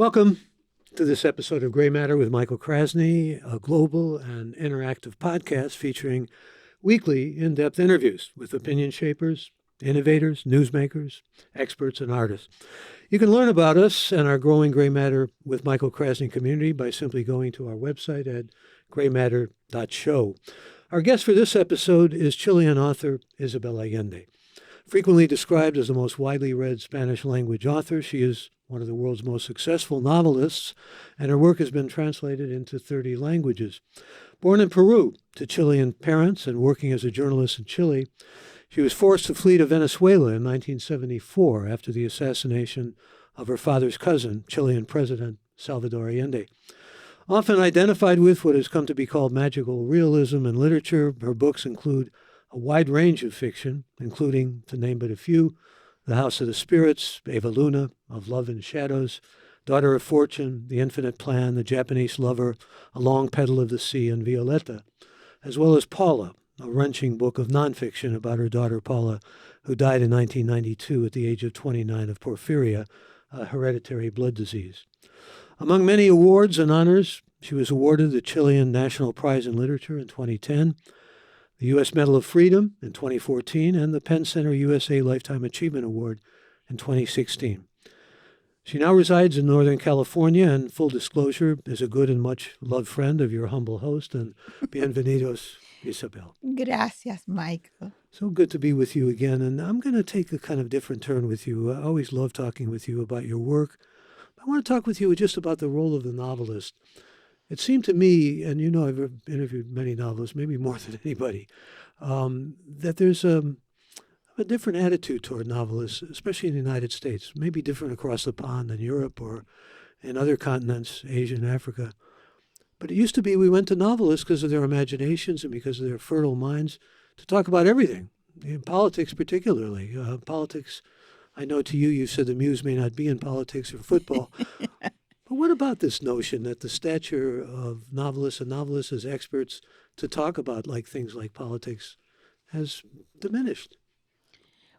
Welcome to this episode of Gray Matter with Michael Krasny, a global and interactive podcast featuring weekly in-depth interviews with opinion shapers, innovators, newsmakers, experts, and artists. You can learn about us and our growing Gray Matter with Michael Krasny community by simply going to our website at graymatter.show. Our guest for this episode is Chilean author Isabel Allende. Frequently described as the most widely read Spanish language author, she is one of the world's most successful novelists, and her work has been translated into 30 languages. Born in Peru to Chilean parents and working as a journalist in Chile, she was forced to flee to Venezuela in 1974 after the assassination of her father's cousin, Chilean President Salvador Allende. Often identified with what has come to be called magical realism in literature, her books include a wide range of fiction, including, to name but a few, The House of the Spirits, Eva Luna, Of Love and Shadows, Daughter of Fortune, The Infinite Plan, The Japanese Lover, A Long Petal of the Sea, and Violetta, as well as Paula, a wrenching book of nonfiction about her daughter Paula, who died in 1992 at the age of 29 of porphyria, a hereditary blood disease. Among many awards and honors, she was awarded the Chilean National Prize in Literature in 2010, the U.S. Medal of Freedom in 2014, and the Penn Center USA Lifetime Achievement Award in 2016. She now resides in Northern California and, full disclosure, is a good and much loved friend of your humble host. And bienvenidos, Isabel. Gracias, Michael. So good to be with you again. And I'm going to take a kind of different turn with you. I always love talking with you about your work. I want to talk with you just about the role of the novelist. It seemed to me, and you know I've interviewed many novelists, maybe more than anybody, that there's a different attitude toward novelists, especially in the United States, maybe different across the pond in Europe or in other continents, Asia and Africa. But it used to be we went to novelists because of their imaginations and because of their fertile minds to talk about everything, in politics particularly. Politics, I know to you, you said the muse may not be in politics or football. But what about this notion that the stature of novelists and novelists as experts to talk about things like politics has diminished?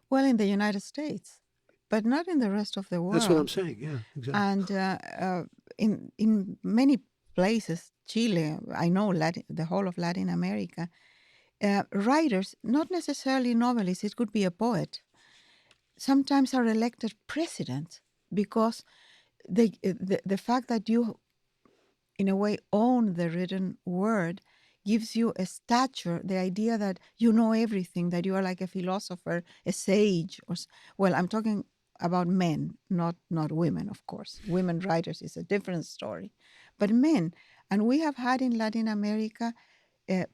Well, in the United States, but not in the rest of the world. That's what I'm saying, yeah, exactly. And in many places, Chile, I know the whole of Latin America, writers, not necessarily novelists, it could be a poet, sometimes are elected president because the fact that you, in a way, own the written word gives you a stature, the idea that you know everything, that you are like a philosopher, a sage. Well, I'm talking about men, not women, of course. Women writers is a different story. But men, and we have had in Latin America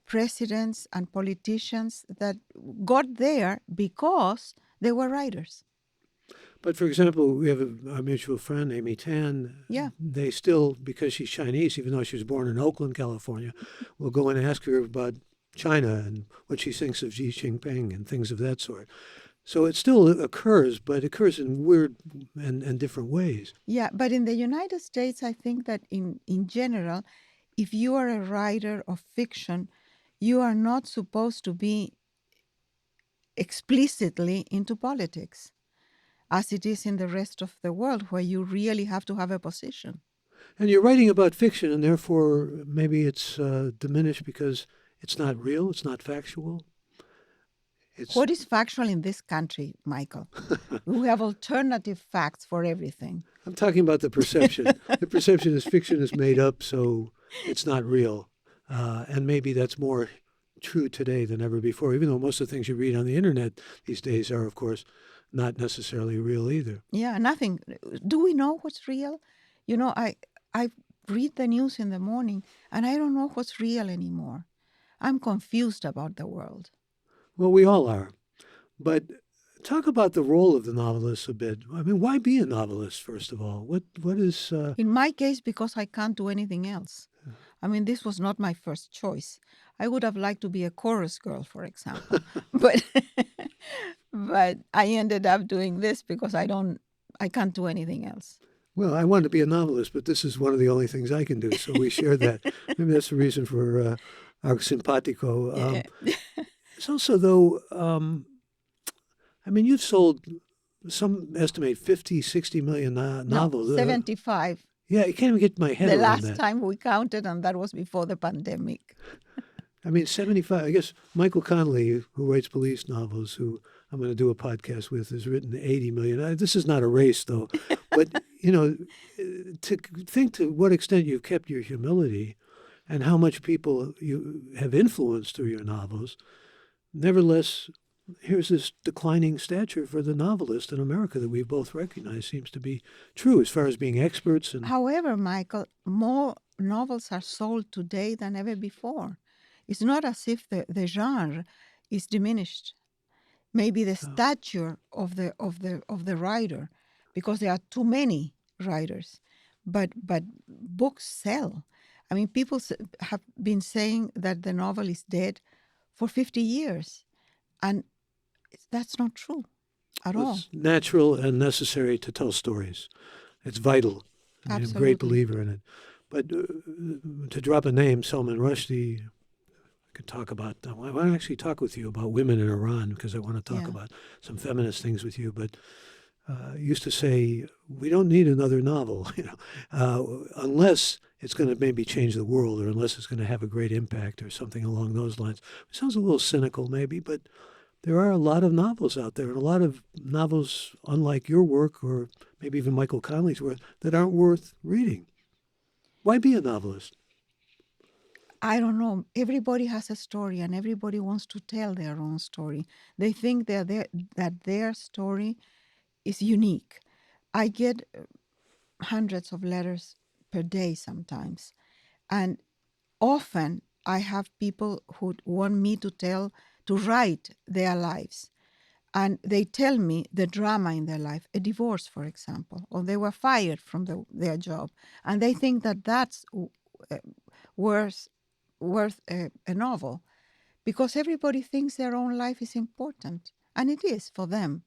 presidents and politicians that got there because they were writers. But for example, we have a mutual friend, Amy Tan. Yeah. They still, because she's Chinese, even though she was born in Oakland, California, will go and ask her about China and what she thinks of Xi Jinping and things of that sort. So it still occurs, but it occurs in weird and different ways. Yeah, but in the United States, I think that in general, if you are a writer of fiction, you are not supposed to be explicitly into politics, as it is in the rest of the world, where you really have to have a position. And you're writing about fiction, and therefore maybe it's diminished because it's not real, it's not factual. What is factual in this country, Michael? We have alternative facts for everything. I'm talking about the perception. The perception is fiction is made up, so it's not real. And maybe that's more true today than ever before, even though most of the things you read on the internet these days are, of course, not necessarily real either. Yeah, nothing. Do we know what's real? You know, I read the news in the morning and I don't know what's real anymore. I'm confused about the world. Well, we all are. But talk about the role of the novelist a bit. I mean, why be a novelist, first of all? What is... In my case, because I can't do anything else. I mean, this was not my first choice. I would have liked to be a chorus girl, for example. but I ended up doing this because I can't do anything else. Well, I wanted to be a novelist, but this is one of the only things I can do. So we share that. Maybe that's the reason for our simpatico. It's also, though, I mean, you've sold, some estimate 50, 60 million novels. No, 75. Yeah, I can't even get my head The around last that. time we counted, and that was before the pandemic. I mean, 75. I guess Michael Connelly, who writes police novels, who I'm going to do a podcast with, has written 80 million. This is not a race, though. But, to think to what extent you've kept your humility and how much people you have influenced through your novels, nevertheless, here's this declining stature for the novelist in America that we've both recognized seems to be true as far as being experts. And However, Michael, more novels are sold today than ever before. It's not as if the genre is diminished. Maybe the stature of the writer, because there are too many writers, but books sell. I mean, people have been saying that the novel is dead for 50 years, and that's not true at all. it's natural and necessary to tell stories. It's vital. I mean, I'm a great Absolutely. believer in it. But to drop a name, Salman Rushdie, I could talk about. I want to actually talk with you about women in Iran because I want to talk Yeah. about some feminist things with you. But used to say we don't need another novel, unless it's going to maybe change the world or unless it's going to have a great impact or something along those lines. It sounds a little cynical, maybe, but there are a lot of novels out there and a lot of novels, unlike your work or maybe even Michael Connelly's work, that aren't worth reading. Why be a novelist? I don't know. Everybody has a story, and everybody wants to tell their own story. They think that their story is unique. I get hundreds of letters per day sometimes, and often I have people who want me to write their lives, and they tell me the drama in their life, a divorce, for example, or they were fired from their job, and they think that that's uh, worth a novel, because everybody thinks their own life is important, and it is for them.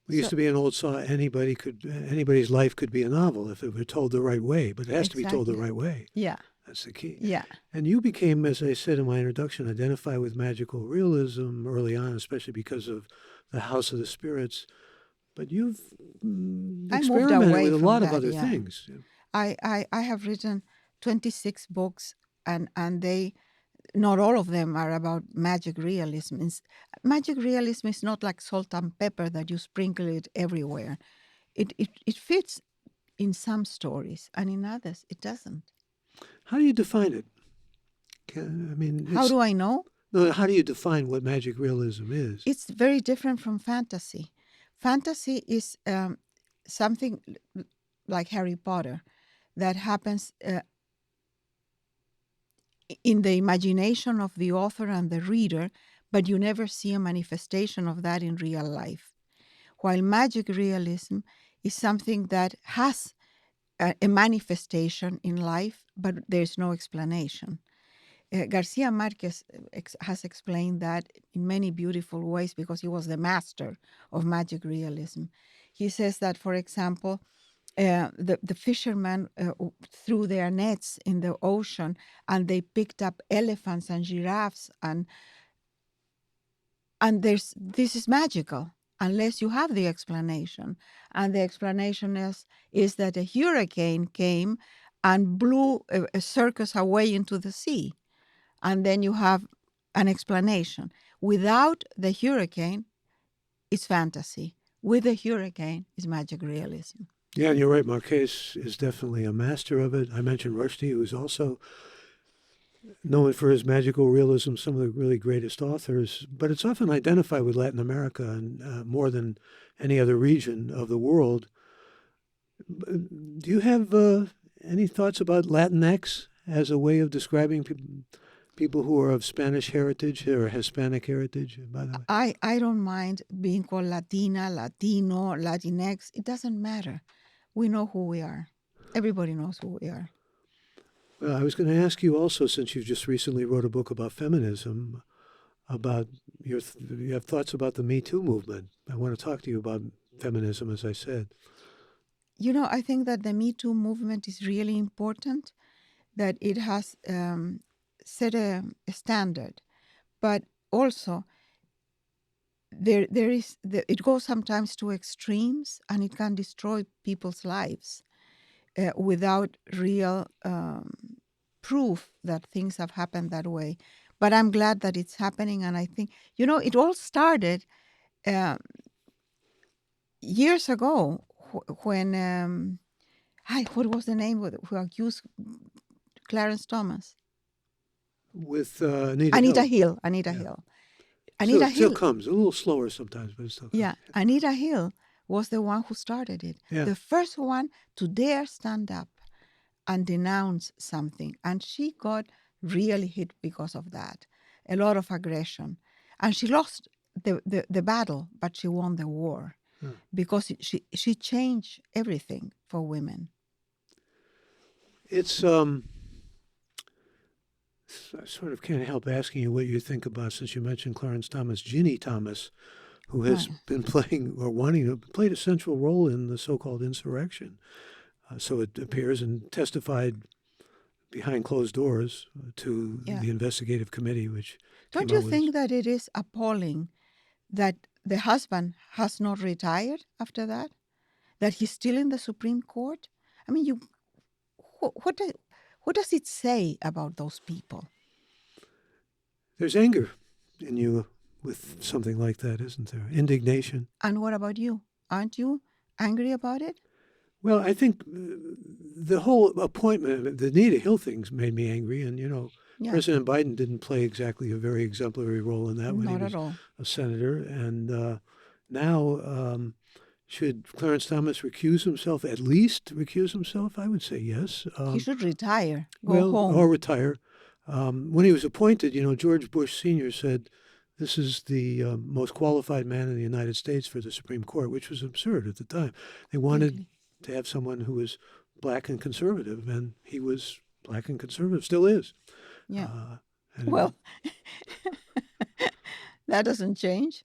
There used So to be an old saw, anybody's life could be a novel if it were told the right way, but it has to be told the exactly, right way. yeah, That's the key. yeah. And you became, as I said in my introduction, identify with magical realism early on, especially because of the House of the Spirits. But you've I moved experimented away with a from lot of that. other Yeah, things. I have written 26 books, and they not all of them are about magic realism. Magic realism is not like salt and pepper that you sprinkle it everywhere. It fits in some stories, and in others it doesn't. How do you define it? I mean, How do I know? no, how do you define what magic realism is? It's very different from fantasy. Fantasy is something like Harry Potter that happens in the imagination of the author and the reader, but you never see a manifestation of that in real life. While magic realism is something that has a manifestation in life, but there's no explanation. Garcia Marquez has explained that in many beautiful ways because he was the master of magic realism. He says that, for example, the fishermen threw their nets in the ocean and they picked up elephants and giraffes, and this is magical unless you have the explanation. And the explanation is that a hurricane came and blew a circus away into the sea, and then you have an explanation. Without the hurricane, it's fantasy. With the hurricane, it's magic realism. Yeah, and you're right. Marquez is definitely a master of it. I mentioned Rushdie, who's also known for his magical realism, some of the really greatest authors, but it's often identified with Latin America and more than any other region of the world. Do you have any thoughts about Latinx as a way of describing people who are of Spanish heritage or Hispanic heritage, by the way? I don't mind being called Latina, Latino, Latinx. It doesn't matter. We know who we are. Everybody knows who we are. Well, I was going to ask you also, since you just recently wrote a book about feminism, about you have thoughts about the Me Too movement. I want to talk to you about feminism, as I said. I think that the Me Too movement is really important, that it has set a standard, but also it goes sometimes to extremes and it can destroy people's lives. without real proof that things have happened that way. But I'm glad that it's happening. And I think, it all started uh, years ago when, what was the name who accused Clarence Thomas? With Anita Anita Hill. Hill. Anita Yeah. Hill. Still, Anita it still Hill. comes a little slower sometimes, but it still comes. Yeah, Anita Hill was the one who started it. Yeah. The first one to dare stand up and denounce something. And she got really hit because of that. A lot of aggression. And she lost the battle, but she won the war because she changed everything for women. It's I sort of can't help asking you what you think about, since you mentioned Clarence Thomas, Ginny Thomas, who has Right. been playing or wanting to played a central role in the so-called insurrection. So it appears, and testified behind closed doors to Yeah. the investigative committee, which Don't came you out with think that it is appalling that the husband has not retired after that? That he's still in the Supreme Court? I mean, what does it say about those people? there's anger in you with something like that, isn't there? Indignation. And what about you? Aren't you angry about it? Well, I think the whole appointment, the Anita Hill things made me angry. And, Yeah, President Biden didn't play exactly a very exemplary role in that when he not was at all. a senator. And now, should Clarence Thomas recuse himself, at least recuse himself? I would say yes. He should retire, go Well, home. or retire. When he was appointed, George Bush Sr. said, this is the most qualified man in the United States for the Supreme Court, which was absurd at the time. They wanted Completely. to have someone who was black and conservative, and he was black and conservative, still is. Yeah. And Well, that doesn't change.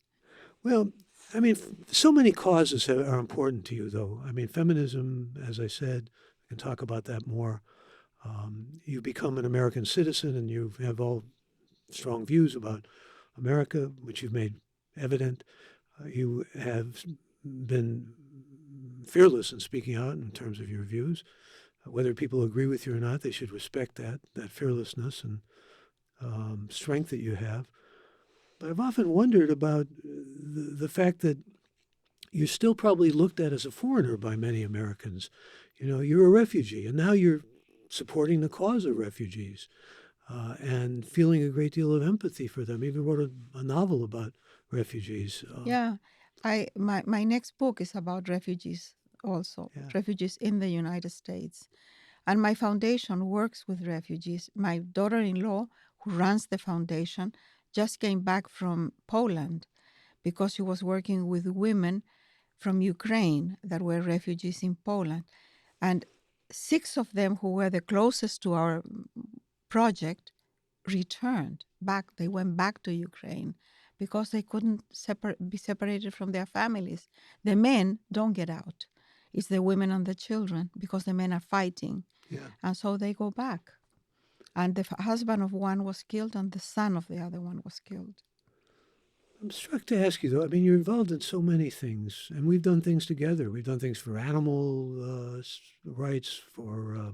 well, I mean, so many causes are important to you, though. I mean, feminism, as I said, we can talk about that more. You become an American citizen, and you have all strong views about America, which you've made evident. You have been fearless in speaking out in terms of your views. Whether people agree with you or not, they should respect that fearlessness and strength that you have. But I've often wondered about the fact that you're still probably looked at as a foreigner by many Americans. You're a refugee, and now you're supporting the cause of refugees and feeling a great deal of empathy for them. Even wrote a novel about refugees. Yeah. My next book is about refugees also, Yeah. refugees in the United States. And my foundation works with refugees. My daughter-in-law, who runs the foundation, just came back from Poland because she was working with women from Ukraine that were refugees in Poland. And 6 of them who were the closest to our project returned back. They went back to Ukraine because they couldn't be separated from their families. The men don't get out. It's the women and the children because the men are fighting. Yeah. And so they go back. And the husband of one was killed and the son of the other one was killed. I'm struck to ask you, though. I mean, you're involved in so many things, and we've done things together. We've done things for animal rights, for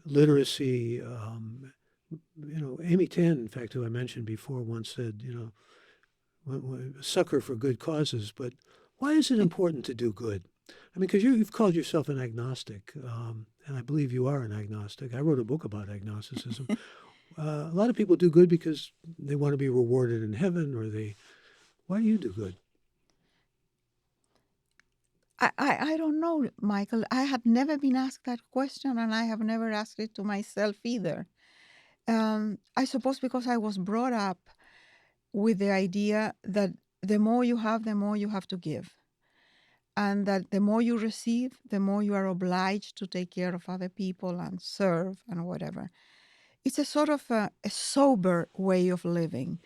literacy. Amy Tan, in fact, who I mentioned before, once said, sucker for good causes. But why is it important to do good? I mean, because you've called yourself an agnostic, and I believe you are an agnostic. I wrote a book about agnosticism. A lot of people do good because they want to be rewarded in heaven, or why do you do good? I don't know, Michael. I had never been asked that question, and I have never asked it to myself either. I suppose because I was brought up with the idea that the more you have, the more you have to give. And that the more you receive, the more you are obliged to take care of other people and serve and whatever. It's a sort of a sober way of living.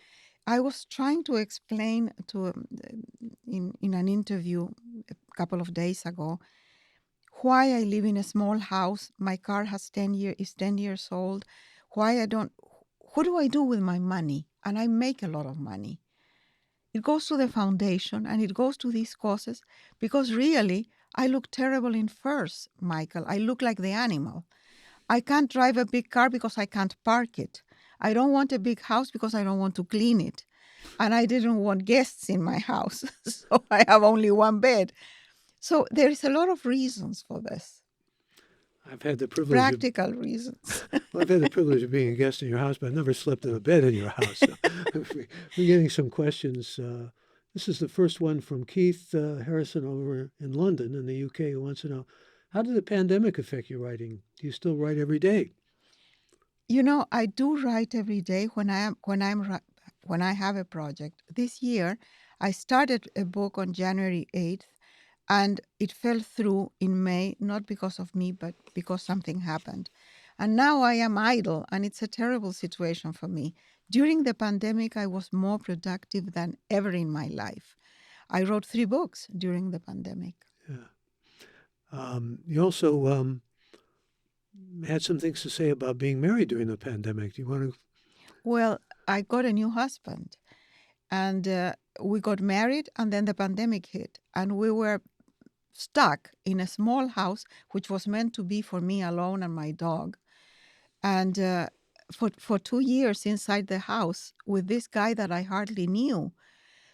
I was trying to explain in an interview a couple of days ago why I live in a small house. My car is 10 years old. What do I do with my money? And I make a lot of money. It goes to the foundation and it goes to these causes because really I look terrible in furs, Michael. I look like the animal. I can't drive a big car because I can't park it. I don't want a big house because I don't want to clean it. And I didn't want guests in my house. So I have only one bed. So there is a lot of reasons for this, I've had the privilege of practical reasons. well, I've had the privilege of being a guest in your house, but I've never slept in a bed in your house. So we're getting some questions. This is the first one from Keith Harrison over in London in the UK, who wants to know, how did the pandemic affect your writing? Do you still write every day? You know, I do write every day when I have a project. This year, I started a book on January 8th, and it fell through in May, not because of me, but because something happened. And now I am idle, and it's a terrible situation for me. During the pandemic, I was more productive than ever in my life. I wrote 3 books during the pandemic. Yeah. You also had some things to say about being married during the pandemic. Do you want to? Well, I got a new husband, and we got married, and then the pandemic hit, and we were stuck in a small house which was meant to be for me alone and my dog, and for 2 years inside the house with this guy that I hardly knew.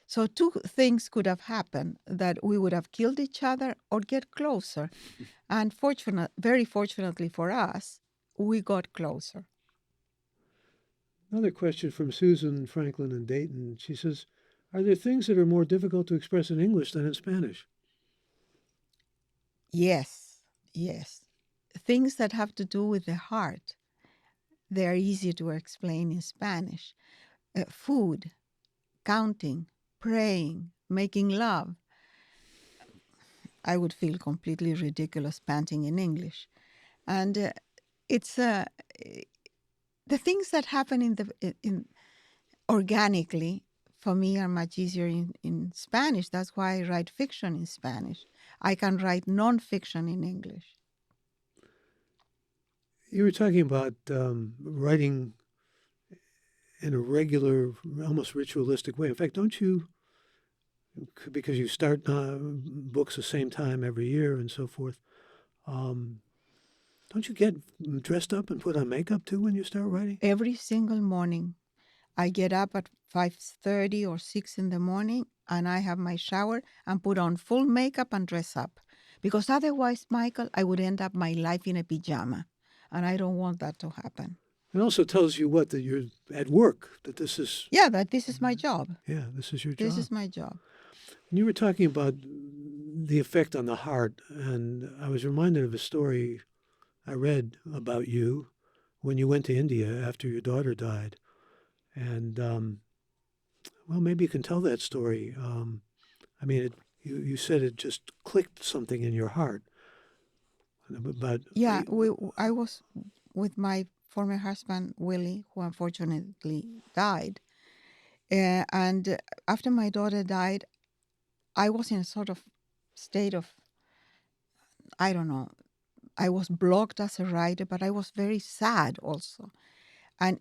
So two things could have happened: that we would have killed each other or get closer. And very fortunately for us, we got closer. Another question from Susan Franklin in Dayton. She says, are there things that are more difficult to express in English than in Spanish? Yes, yes. Things that have to do with the heart, they are easier to explain in Spanish. Food, counting, praying, making love. I would feel completely ridiculous panting in English. And it's the things that happen in organically for me are much easier in Spanish. That's why I write fiction in Spanish. I can write nonfiction in English. You were talking about writing in a regular, almost ritualistic way. In fact, don't you, because you start books the same time every year and so forth, um, don't you get dressed up and put on makeup too when you start writing? Every single morning, I get up at 5:30 or 6 in the morning, and I have my shower and put on full makeup and dress up. Because otherwise, Michael, I would end up my life in a pajama. And I don't want that to happen. It also tells you what, that you're at work, that this is, Yeah, that this is my job. yeah, this is your This job. is my job. And you were talking about the effect on the heart, and I was reminded of a story I read about you when you went to India after your daughter died. And, well, maybe you can tell that story. I mean, you said it just clicked something in your heart. But Yeah, I was with my former husband, Willie, who unfortunately died. And after my daughter died, I was in a sort of state of, I don't know, I was blocked as a writer, but I was very sad also. And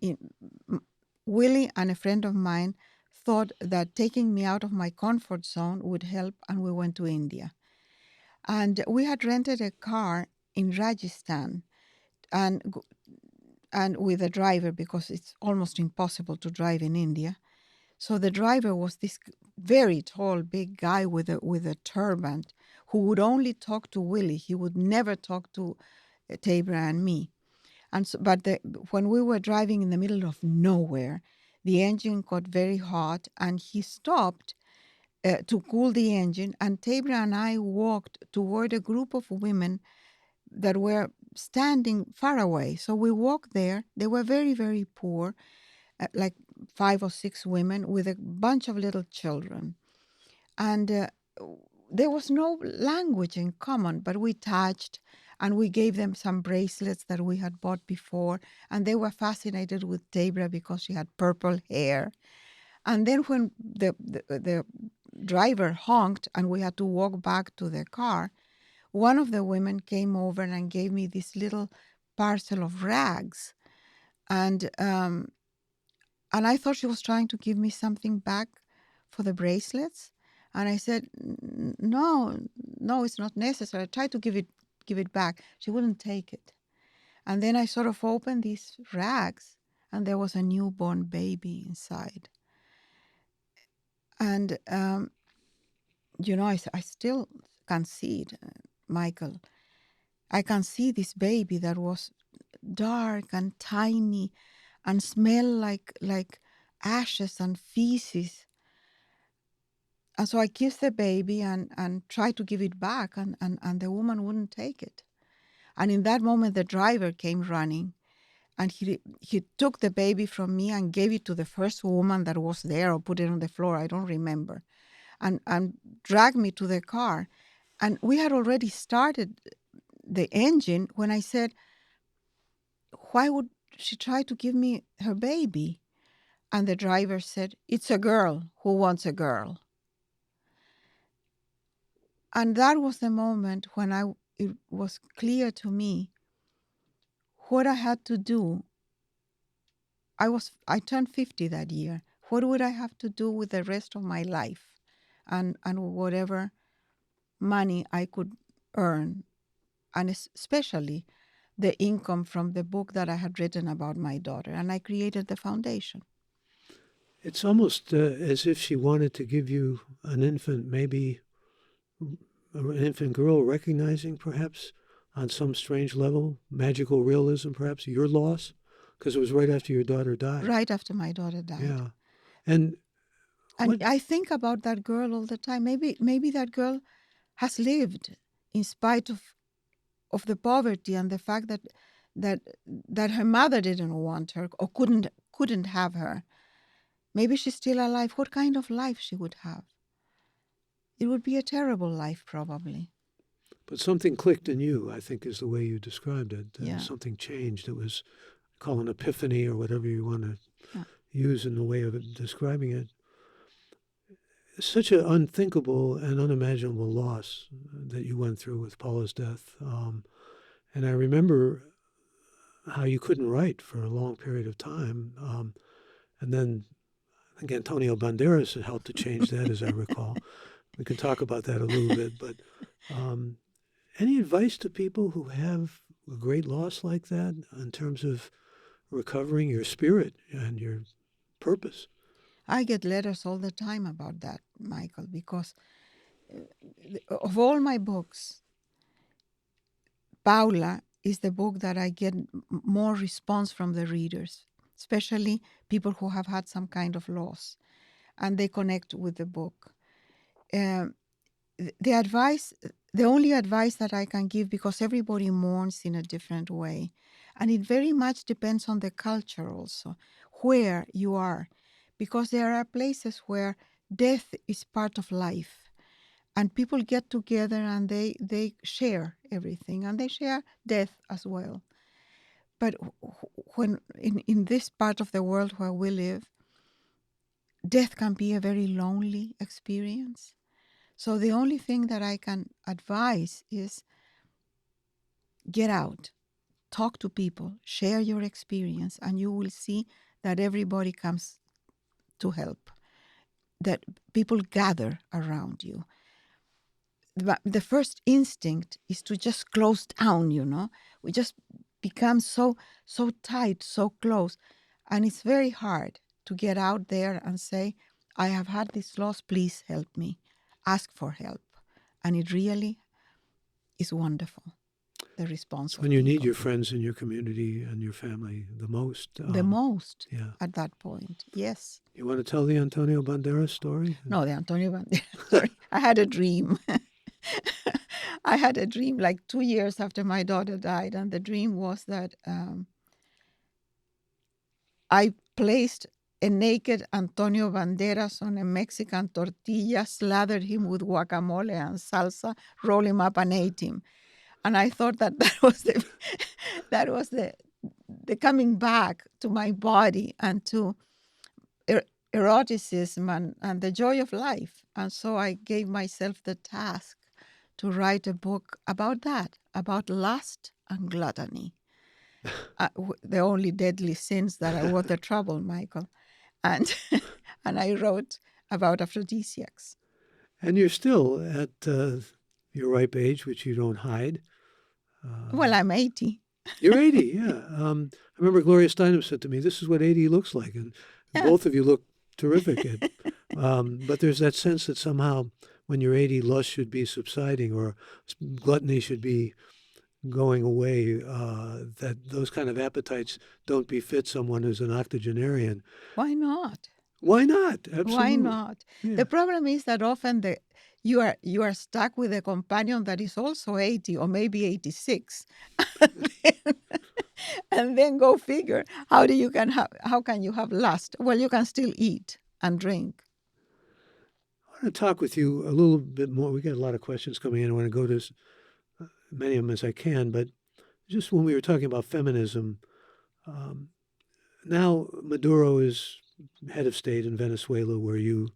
Willie and a friend of mine thought that taking me out of my comfort zone would help, and we went to India. And we had rented a car in Rajasthan, and and with a driver, because it's almost impossible to drive in India. So the driver was this very tall, big guy with a turban, who would only talk to Willie. He would never talk to Tabra and me. And so, but when we were driving in the middle of nowhere, the engine got very hot, and he stopped to cool the engine. And Tabra and I walked toward a group of women that were standing far away. So we walked there. They were very, very poor, like 5 or 6 women with a bunch of little children. And there was no language in common, but we touched, and we gave them some bracelets that we had bought before. And they were fascinated with Tabra because she had purple hair. And then when the driver honked and we had to walk back to the car, one of the women came over and gave me this little parcel of rags. And and I thought she was trying to give me something back for the bracelets. And I said, no, no, it's not necessary. I tried to give it back. She wouldn't take it. And then I sort of opened these rags, and there was a newborn baby inside. And, I still can see it, Michael. I can see this baby that was dark and tiny and smell like ashes and feces. And so I kissed the baby and tried to give it back, and the woman wouldn't take it. And in that moment, the driver came running, and he took the baby from me and gave it to the first woman that was there, or put it on the floor, I don't remember, and dragged me to the car. And we had already started the engine when I said, why would she try to give me her baby? And the driver said, it's a girl who wants a girl. And that was the moment when it was clear to me what I had to do. I turned 50 that year. What would I have to do with the rest of my life and whatever money I could earn, and especially the income from the book that I had written about my daughter. And I created the foundation. It's almost as if she wanted to give you an infant, maybe an infant girl, recognizing perhaps on some strange level, magical realism, perhaps your loss, because it was right after your daughter died. Right after my daughter died. Yeah. And I think about that girl all the time. Maybe that girl has lived in spite of the poverty and the fact that her mother didn't want her or couldn't have her. Maybe she's still alive. What kind of life she would have? It would be a terrible life, probably. But something clicked in you, I think, is the way you described it. Yeah. Something changed. It was called an epiphany, or whatever you want to use in the way of describing it. Such an unthinkable and unimaginable loss that you went through with Paula's death. And I remember how you couldn't write for a long period of time. And then I think Antonio Banderas helped to change that, as I recall. We can talk about that a little bit. But any advice to people who have a great loss like that in terms of recovering your spirit and your purpose? I get letters all the time about that, Michael, because of all my books, Paula is the book that I get more response from the readers, especially people who have had some kind of loss, and they connect with the book. The only advice that I can give, because everybody mourns in a different way, and it very much depends on the culture also, where you are, because there are places where death is part of life. And people get together and they share everything, and they share death as well. But when in this part of the world where we live, death can be a very lonely experience. So the only thing that I can advise is get out, talk to people, share your experience, and you will see that everybody comes to help, that people gather around you. The first instinct is to just close down, we just become so tight, so close, and it's very hard to get out there and say, I have had this loss, please help me, ask for help. And it really is wonderful, the response. When you need your friends and your community and your family the most. Yeah. At that point, yes. You want to tell the Antonio Banderas story? No, the Antonio Banderas story. I had a dream. I had a dream like 2 years after my daughter died, and the dream was that I placed a naked Antonio Banderas on a Mexican tortilla, slathered him with guacamole and salsa, rolled him up and ate him. And I thought that was the coming back to my body and to eroticism and the joy of life. And so I gave myself the task to write a book about that, about lust and gluttony. The only deadly sins that are worth the trouble, Michael. And I wrote about aphrodisiacs. And you're still at your ripe age, which you don't hide. Well, I'm 80. You're 80, yeah. I remember Gloria Steinem said to me, "This is what 80 looks like," and Yeah. both of you look terrific. But there's that sense that somehow, when you're 80, lust should be subsiding or gluttony should be going away. That those kind of appetites don't befit someone who's an octogenarian. Why not? Why not? Why Absolutely. not? Yeah. The problem is that often you are stuck with a companion that is also 80 or maybe 86. and, then, and then go figure how can you have lust? Well, you can still eat and drink. I want to talk with you a little bit more. We got a lot of questions coming in. I want to go to as many of them as I can, but just when we were talking about feminism, um, now Maduro is head of state in Venezuela, where you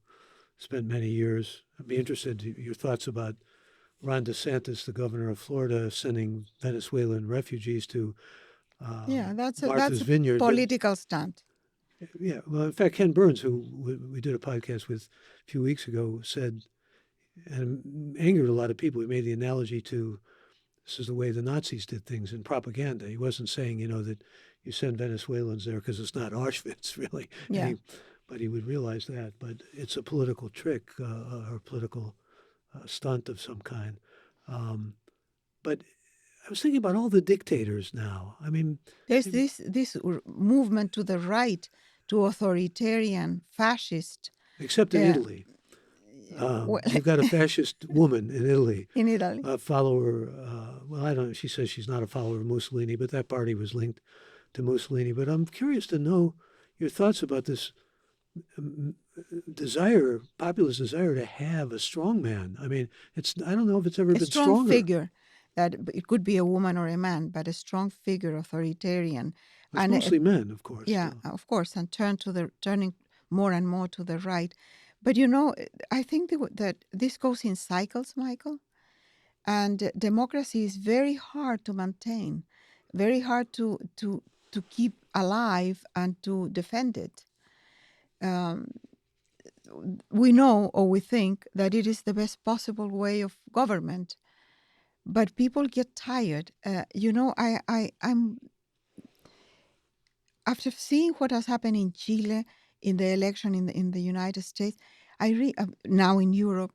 spent many years. I'd be interested in your thoughts about Ron DeSantis, the governor of Florida, sending Venezuelan refugees to Yeah, that's Martha's a Vineyard. But political stunt. yeah, well, in fact, Ken Burns, who we did a podcast with a few weeks ago, said, and angered a lot of people. He made the analogy to this is the way the Nazis did things in propaganda. He wasn't saying, that you send Venezuelans there because it's not Auschwitz, really. Yeah. But he would realize that. But it's a political trick or political stunt of some kind. But I was thinking about all the dictators now. I mean, There's this movement to the right, to authoritarian, fascist. except in Uh, Italy. well, You've got a fascist woman in Italy, in Italy. a follower. Well, I don't know. She says she's not a follower of Mussolini, but that party was linked to Mussolini. But I'm curious to know your thoughts about this desire, populist desire to have a strong man. I mean, I don't know if it's ever A been strong stronger. figure, that it could be a woman or a man, but a strong figure, authoritarian. It's And mostly men, of course. yeah, Still. of course, and turning more and more to the right. But I think that this goes in cycles, Michael. And democracy is very hard to maintain, very hard to keep alive and to defend it. Um, we know or we think that it is the best possible way of government, but people get tired. I'm after seeing what has happened in Chile in the election in the United States. Now in Europe.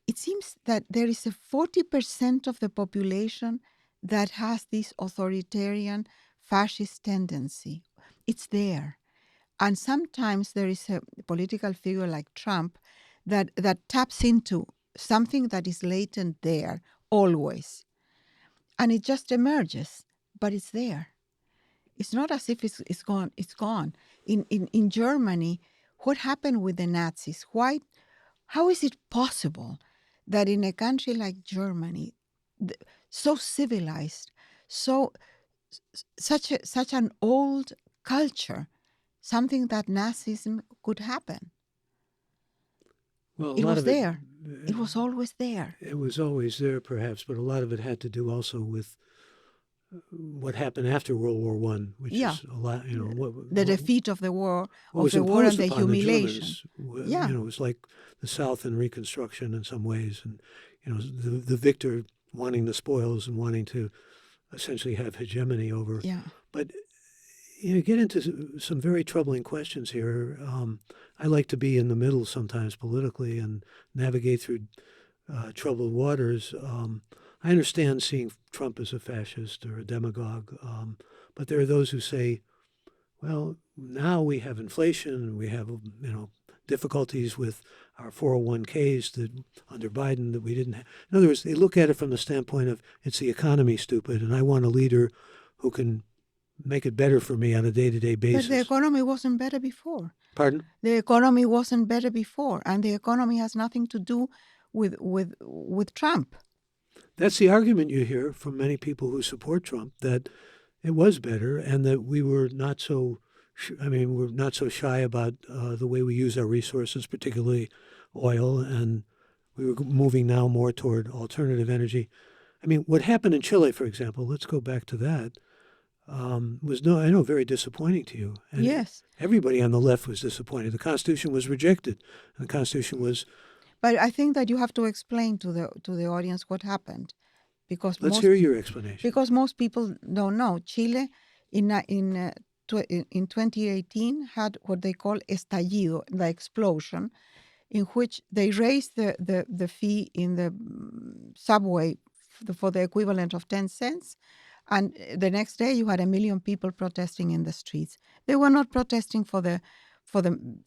It seems that there is a 40% of the population that has this authoritarian fascist tendency. It's there. And sometimes there is a political figure like Trump that taps into something that is latent there always. And it just emerges, but it's there. It's not as if it's gone. It's gone. In Germany, what happened with the Nazis? How is it possible that in a country like Germany, so civilized, such an old culture, something that Nazism could happen? Well, a It lot was of it. there. It was always there. It was always there, perhaps, but a lot of it had to do also with what happened after World War One, which Yeah. is a lot. The defeat of the war, what was and imposed the upon the humiliation. Germans. Yeah. It was like the South in Reconstruction in some ways, and the victor wanting the spoils and wanting to essentially have hegemony over. Yeah. But you get into some very troubling questions here. I like to be in the middle sometimes politically and navigate through troubled waters. I understand seeing Trump as a fascist or a demagogue, but there are those who say, well, now we have inflation and we have, difficulties with our 401ks that under Biden that we didn't have. In other words, they look at it from the standpoint of it's the economy, stupid, and I want a leader who can make it better for me on a day-to-day basis. But the economy wasn't better before. Pardon? The economy wasn't better before, and the economy has nothing to do with Trump. That's the argument you hear from many people who support Trump, that it was better and that we were not so, we're not so shy about the way we use our resources, particularly oil, and we were moving now more toward alternative energy. I mean, what happened in Chile, for example, let's go back to that, was, I know, very disappointing to you. Yes. Everybody on the left was disappointed. The Constitution was rejected, and the Constitution was But I think that you have to explain to the audience what happened, because Let's hear your explanation. most people don't know. Chile in 2018 had what they call estallido, the explosion, in which they raised the fee in the subway for the equivalent of 10 cents. And the next day you had 1 million people protesting in the streets. They were not protesting for the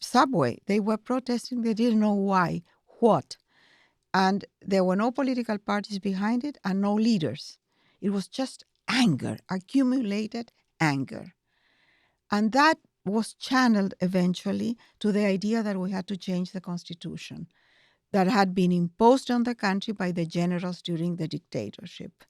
subway. They were protesting, they didn't know why, what. And there were no political parties behind it and no leaders. It was just anger, accumulated anger. And that was channeled eventually to the idea that we had to change the constitution that had been imposed on the country by the generals during the dictatorship.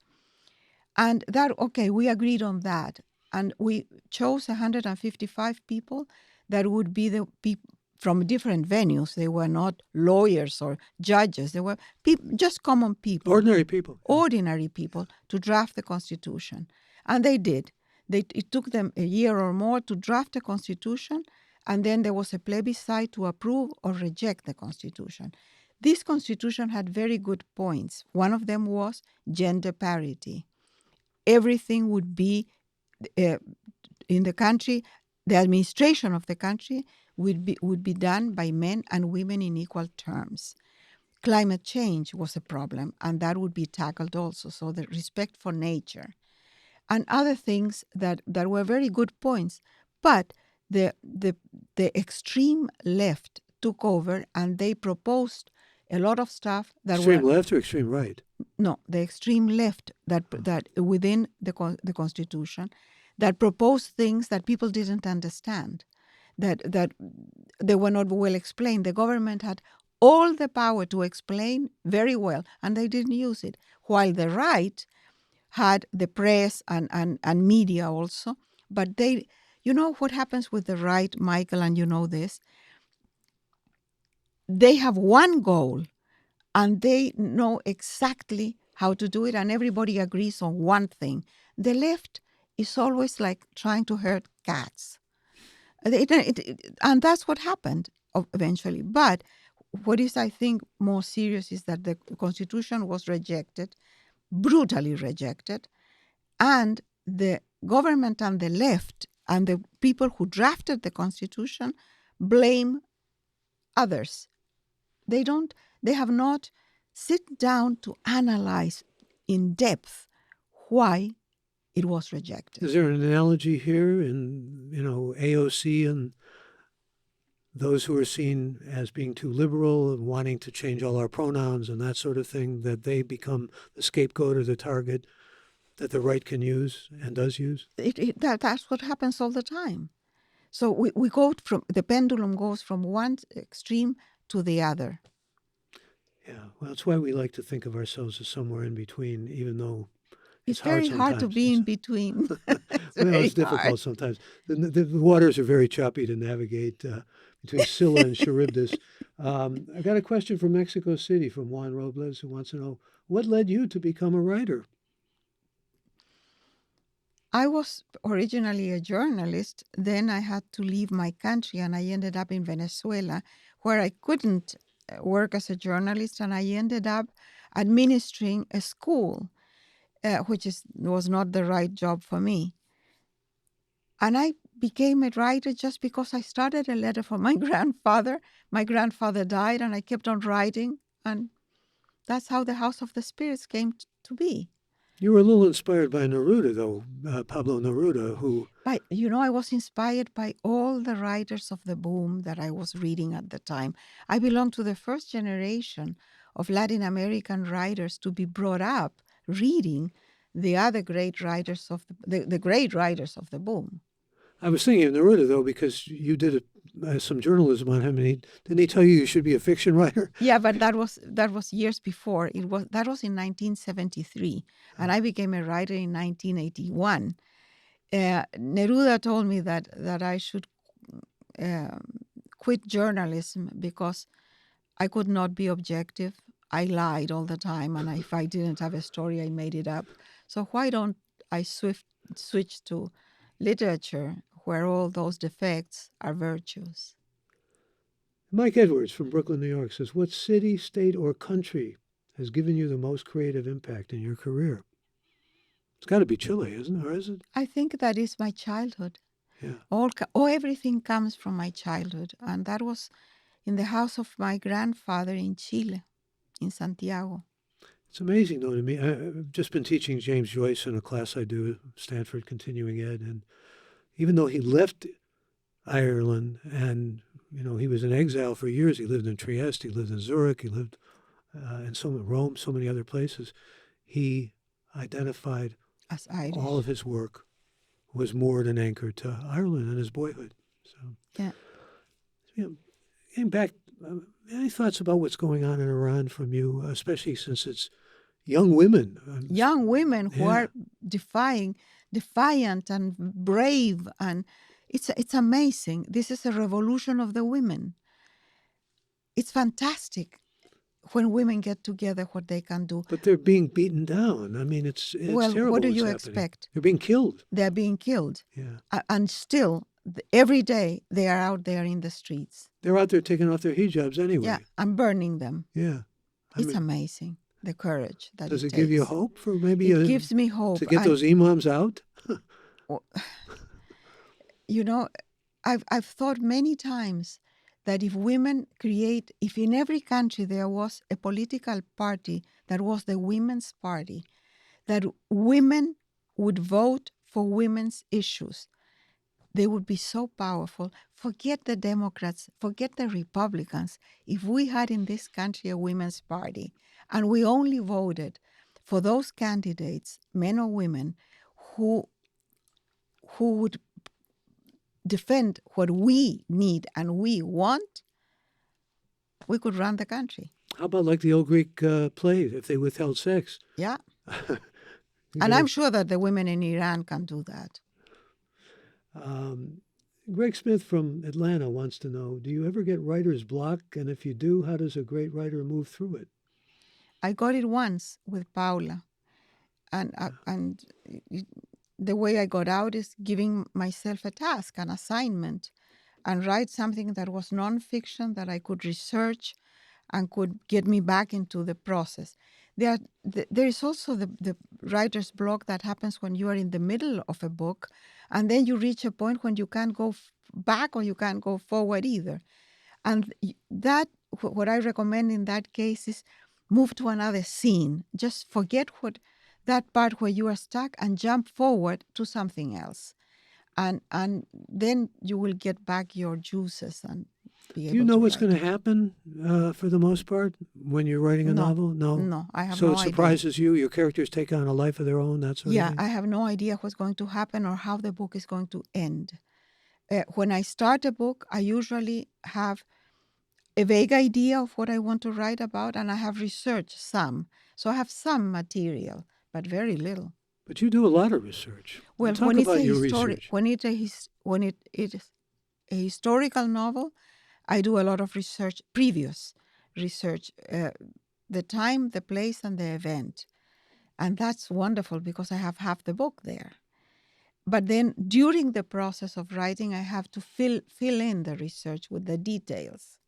And that, okay, we agreed on that. And we chose 155 people that would be the people from different venues. They were not lawyers or judges. They were just common people. Ordinary people. Yeah. Ordinary people to draft the Constitution. And they did. It took them a year or more to draft the Constitution, and then there was a plebiscite to approve or reject the Constitution. This Constitution had very good points. One of them was gender parity. Everything would be in the country, the administration of the country would be done by men and women in equal terms. Climate change was a problem, and that would be tackled also. So the respect for nature and other things that were very good points. But the extreme left took over, and they proposed a lot of stuff that extreme left or extreme right? No, the extreme left that within the Constitution that proposed things that people didn't understand, that they were not well explained. The government had all the power to explain very well, and they didn't use it. While the right had the press and media also, but they, you know what happens with the right, Michael, and you know this, they have one goal, and they know exactly how to do it, and everybody agrees on one thing. The left is always like trying to herd cats. And that's what happened eventually. But what is, I think, more serious is that the Constitution was rejected, brutally rejected, and the government and the left and the people who drafted the Constitution blame others. They have not sit down to analyze in depth why it was rejected. Is there an analogy here in, AOC and those who are seen as being too liberal and wanting to change all our pronouns and that sort of thing, that they become the scapegoat or the target that the right can use and does use? That's what happens all the time. So we go from, the pendulum goes from one extreme to the other. Yeah, well, that's why we like to think of ourselves as somewhere in between, even though it's very hard to be in between. It's difficult sometimes. The waters are very choppy to navigate between Scylla and Charybdis. I got a question from Mexico City from Juan Robles, who wants to know, what led you to become a writer? I was originally a journalist. Then I had to leave my country, and I ended up in Venezuela, where I couldn't work as a journalist, and I ended up administering a school, which was not the right job for me. And I became a writer just because I started a letter for my grandfather. My grandfather died, and I kept on writing, and that's how the House of the Spirits came to be. You were a little inspired by Neruda, though, Pablo Neruda, who... I was inspired by all the writers of the boom that I was reading at the time. I belong to the first generation of Latin American writers to be brought up reading the other great writers of the great writers of the boom. I was thinking of Neruda, though, because you did some journalism on him, and didn't he tell you should be a fiction writer? Yeah, but that was years before. That was in 1973, and I became a writer in 1981. Neruda told me that I should quit journalism because I could not be objective. I lied all the time, and if I didn't have a story, I made it up. So why don't I switch to literature, where all those defects are virtues? Mike Edwards from Brooklyn, New York says, what city, state, or country has given you the most creative impact in your career? It's got to be Chile, isn't it? Or is it? I think that is my childhood. Yeah. Everything comes from my childhood, and that was in the house of my grandfather in Chile, in Santiago. It's amazing, though, to me. I've just been teaching James Joyce in a class I do at Stanford Continuing Ed. And even though he left Ireland and, he was in exile for years, he lived in Trieste, he lived in Zurich, he lived in Rome, so many other places, he identified As all of Irish. his work was moored and anchored to Ireland and his boyhood. So, Yeah. Getting back, any thoughts about what's going on in Iran from you, especially since it's young women? Young women who Yeah. are defiant and brave, and it's amazing. This is a revolution of the women. It's fantastic when women get together what they can do. But they're being beaten down. I mean, it's Well, terrible what do what's you happening. expect? They're being killed. They're being killed. Yeah. And still, every day, they are out there in the streets. They're out there taking off their hijabs anyway. Yeah, and burning them. Yeah. It's amazing, the courage that does it it takes. give you hope for maybe It gives me hope. to get those imams out? I've thought many times that if in every country there was a political party that was the women's party, that women would vote for women's issues, they would be so powerful. Forget the Democrats, forget the Republicans. If we had in this country a women's party and we only voted for those candidates, men or women, who would defend what we need and we want, we could run the country. How about like the old Greek play, if they withheld sex? Yeah. And I'm sure that the women in Iran can do that. Greg Smith from Atlanta wants to know, do you ever get writer's block? And if you do, how does a great writer move through it? I got it once with Paula. And the way I got out is giving myself a task, an assignment, and write something that was nonfiction that I could research and could get me back into the process. There is also the writer's block that happens when you are in the middle of a book, and then you reach a point when you can't go back or you can't go forward either. And that, what I recommend in that case is move to another scene. Just forget that part where you are stuck and jump forward to something else. And then you will get back your juices and be able to. Do you know what's going to happen for the most part when you're writing a novel? No, I have no idea. So it surprises you? Your characters take on a life of their own, that sort of thing? Yeah, I have no idea what's going to happen or how the book is going to end. When I start a book, I usually have a vague idea of what I want to write about, and I have researched some. So I have some material, but very little. But you do a lot of research. Well, talk when about it's your research. When it is a historical novel, I do a lot of research, previous research, the time, the place, and the event. And that's wonderful because I have half the book there. But then during the process of writing, I have to fill in the research with the details.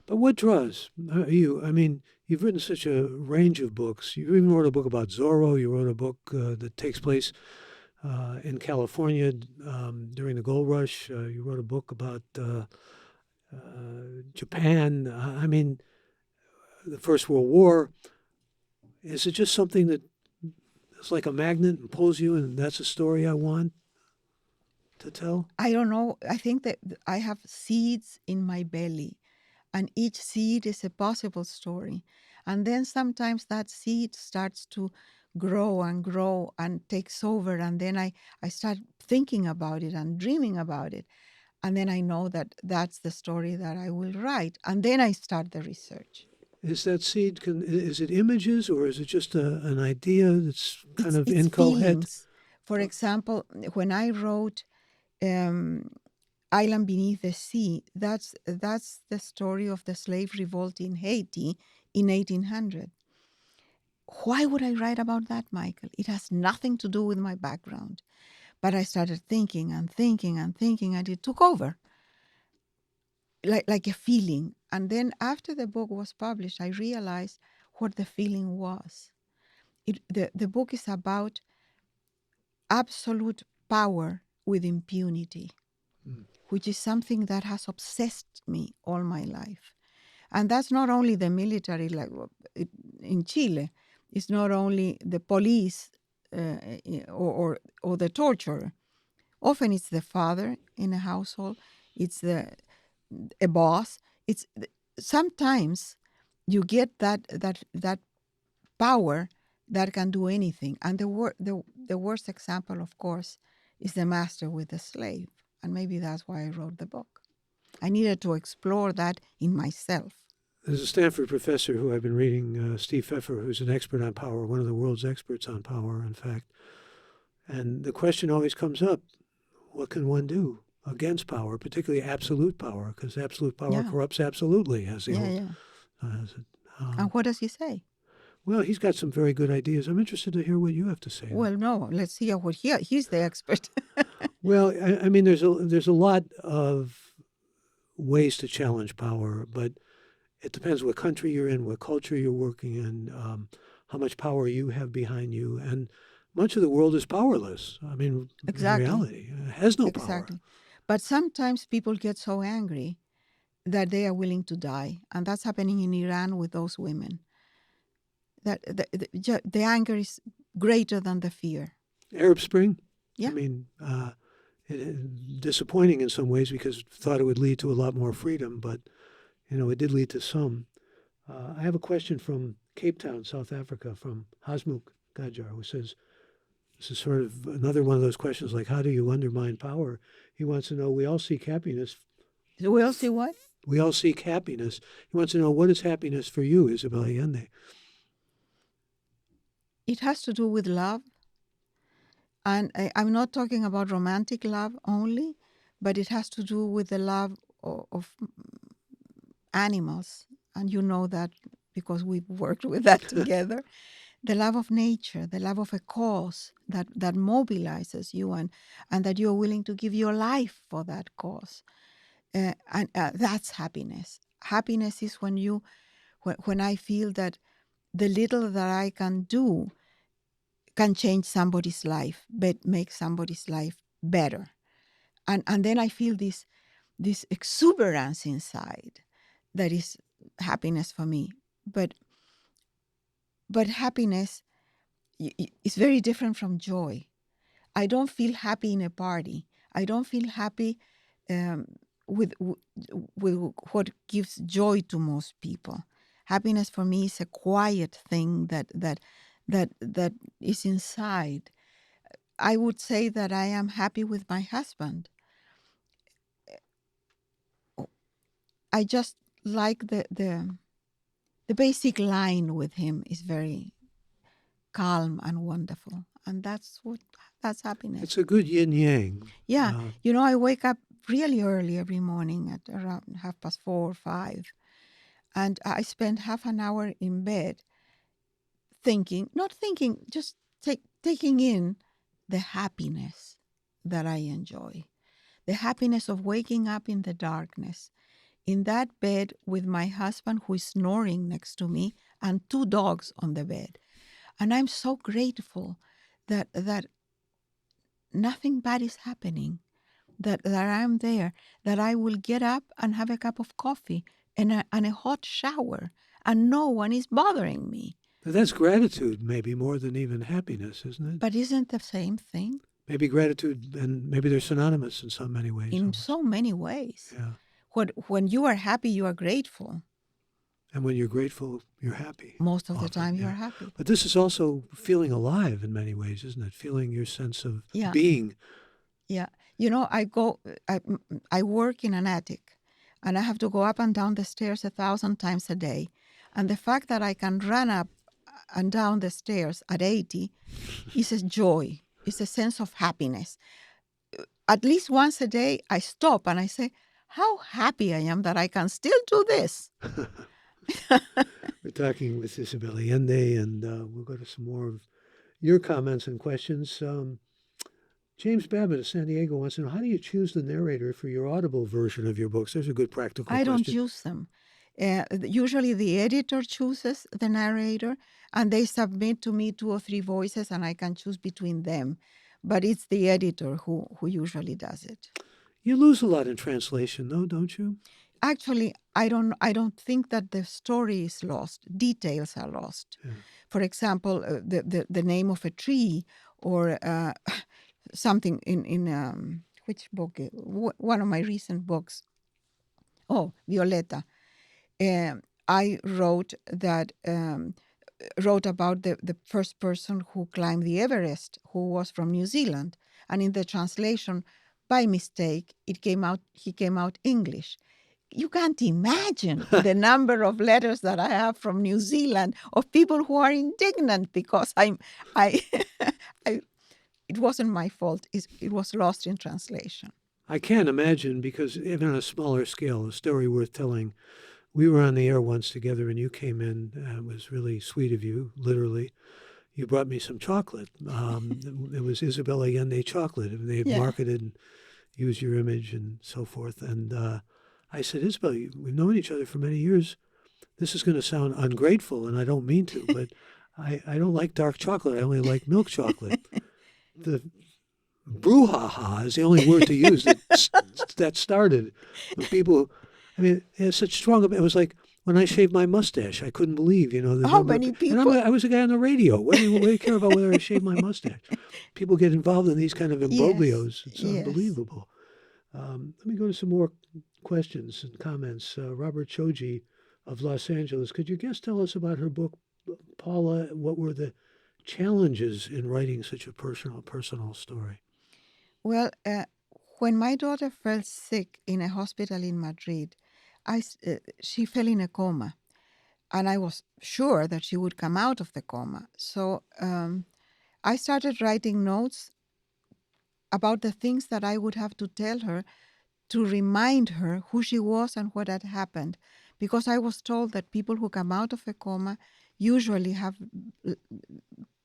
But what draws you? I mean, you've written such a range of books. You even wrote a book about Zorro. You wrote a book that takes place in California during the gold rush. You wrote a book about Japan. I mean, the First World War. Is it just something that is like a magnet and pulls you, and that's a story I want to tell? I don't know. I think that I have seeds in my belly, and each seed is a possible story. And then sometimes that seed starts to grow and takes over. And then I start thinking about it and dreaming about it. And then I know that that's the story that I will write. And then I start the research. Is that seed, is it images or is it just an idea that's kind of it's incoherent? Feelings. For example, when I wrote Island Beneath the Sea, that's the story of the slave revolt in Haiti in 1800. Why would I write about that, Michael? It has nothing to do with my background. But I started thinking and thinking and thinking, and it took over like a feeling. And then after the book was published, I realized what the feeling was. The book is about absolute power with impunity, Mm. which is something that has obsessed me all my life. And that's not only the military, like in Chile. It's not only the police or the torturer. Often it's the father in a household. It's a boss. It's sometimes you get that power that can do anything. And the worst example, of course, is the master with the slave. And maybe that's why I wrote the book. I needed to explore that in myself. There's a Stanford professor who I've been reading, Steve Pfeffer, who's an expert on power, one of the world's experts on power, in fact. And the question always comes up, what can one do against power, particularly absolute power? Because absolute power Yeah. corrupts absolutely, as the Yeah, old... yeah. As it, And what does he say? well, he's got some very good ideas. I'm interested to hear what you have to say. Well, no, let's hear what he's the expert. Well, I mean, there's a lot of ways to challenge power, but it depends what country you're in, what culture you're working in, how much power you have behind you, and much of the world is powerless. I mean, in Exactly. reality, it has no power. Exactly. But sometimes people get so angry that they are willing to die. And that's happening in Iran with those women. That the anger is greater than the fear. Arab Spring, I Yeah. mean, disappointing in some ways because thought it would lead to a lot more freedom, but it did lead to some. I have a question from Cape Town, South Africa, from Hasmukh Gajar, who says, this is sort of another one of those questions like, how do you undermine power? He wants to know, we all seek happiness. We all see what? We all seek happiness. He wants to know, what is happiness for you, Isabel Allende? It has to do with love. And I'm not talking about romantic love only, but it has to do with the love of animals. And you know that because we've worked with that together. The love of nature, the love of a cause that mobilizes you and that you're willing to give your life for that cause. And that's happiness. Happiness is when I feel that the little that I can do can change somebody's life, but make somebody's life better. And then I feel this exuberance inside that is happiness for me. But happiness is very different from joy. I don't feel happy in a party. I don't feel happy um, with what gives joy to most people. Happiness for me is a quiet thing that is inside. I would say that I am happy with my husband. I just like the basic line with him is very calm and wonderful, and that's happiness. It's a good yin yang. Yeah, I wake up really early every morning at around 4:30 or 5, and I spend half an hour in bed not thinking, just taking in the happiness that I enjoy, the happiness of waking up in the darkness, in that bed with my husband who is snoring next to me and two dogs on the bed. And I'm so grateful that nothing bad is happening, that I'm there, that I will get up and have a cup of coffee and a hot shower, and no one is bothering me. That's gratitude, maybe more than even happiness, isn't it? But isn't the same thing? Maybe gratitude, and maybe they're synonymous in so many ways. In Almost. so many ways. Yeah. When you are happy, you are grateful. And when you're grateful, you're happy. Most of often, the time, yeah. you are happy. But this is also feeling alive in many ways, isn't it? Feeling your sense of being. Yeah. I work in an attic, and I have to go up and down the stairs 1,000 times a day. And the fact that I can run up and down the stairs at 80 is a joy. It's a sense of happiness. At least once a day, I stop and I say, how happy I am that I can still do this. We're talking with Isabel Allende, and we'll go to some more of your comments and questions. James Babbitt of San Diego wants to know, how do you choose the narrator for your Audible version of your books? There's a good practical question. I don't use them. Usually the editor chooses the narrator and they submit to me 2 or 3 voices and I can choose between them. But it's the editor who usually does it. You lose a lot in translation, though, don't you? Actually, I don't think that the story is lost. Details are lost. Yeah. For example, the name of a tree or something in which book? One of my recent books. Oh, Violeta. I wrote about the first person who climbed the Everest, who was from New Zealand, and in the translation, by mistake, he came out English. You can't imagine the number of letters that I have from New Zealand of people who are indignant because I it wasn't my fault. It was lost in translation. I can't imagine because even on a smaller scale, a story worth telling. We were on the air once together and you came in. It was really sweet of you, literally. You brought me some chocolate. It was Isabel Allende chocolate. And they had Yeah. marketed and used your image and so forth. And I said, Isabel, we've known each other for many years. This is going to sound ungrateful, and I don't mean to, but I don't like dark chocolate. I only like milk chocolate. The brouhaha is the only word to use that started when people. I mean, it has such strong. It was like when I shaved my mustache. I couldn't believe, the How number. many And people? I was a guy on the radio. What do you care about whether I shave my mustache? People get involved in these kind of Yes. imbroglios. It's Yes. unbelievable. Let me go to some more questions and comments. Robert Choji of Los Angeles. Could your guest tell us about her book, Paula? What were the challenges in writing such a personal story? Well, when my daughter fell sick in a hospital in Madrid, she fell in a coma, and I was sure that she would come out of the coma. So I started writing notes about the things that I would have to tell her to remind her who she was and what had happened, because I was told that people who come out of a coma usually have uh,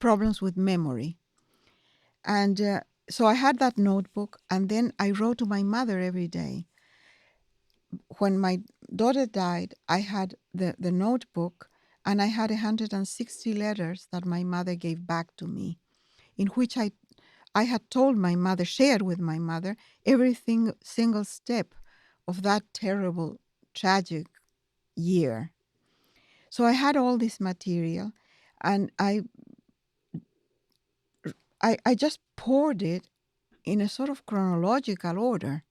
problems with memory. And so I had that notebook, and then I wrote to my mother every day. When my daughter died, I had the notebook, and I had 160 letters that my mother gave back to me, in which I had told my mother, shared with my mother, single step of that terrible, tragic year. So I had all this material, and I just poured it in a sort of chronological order.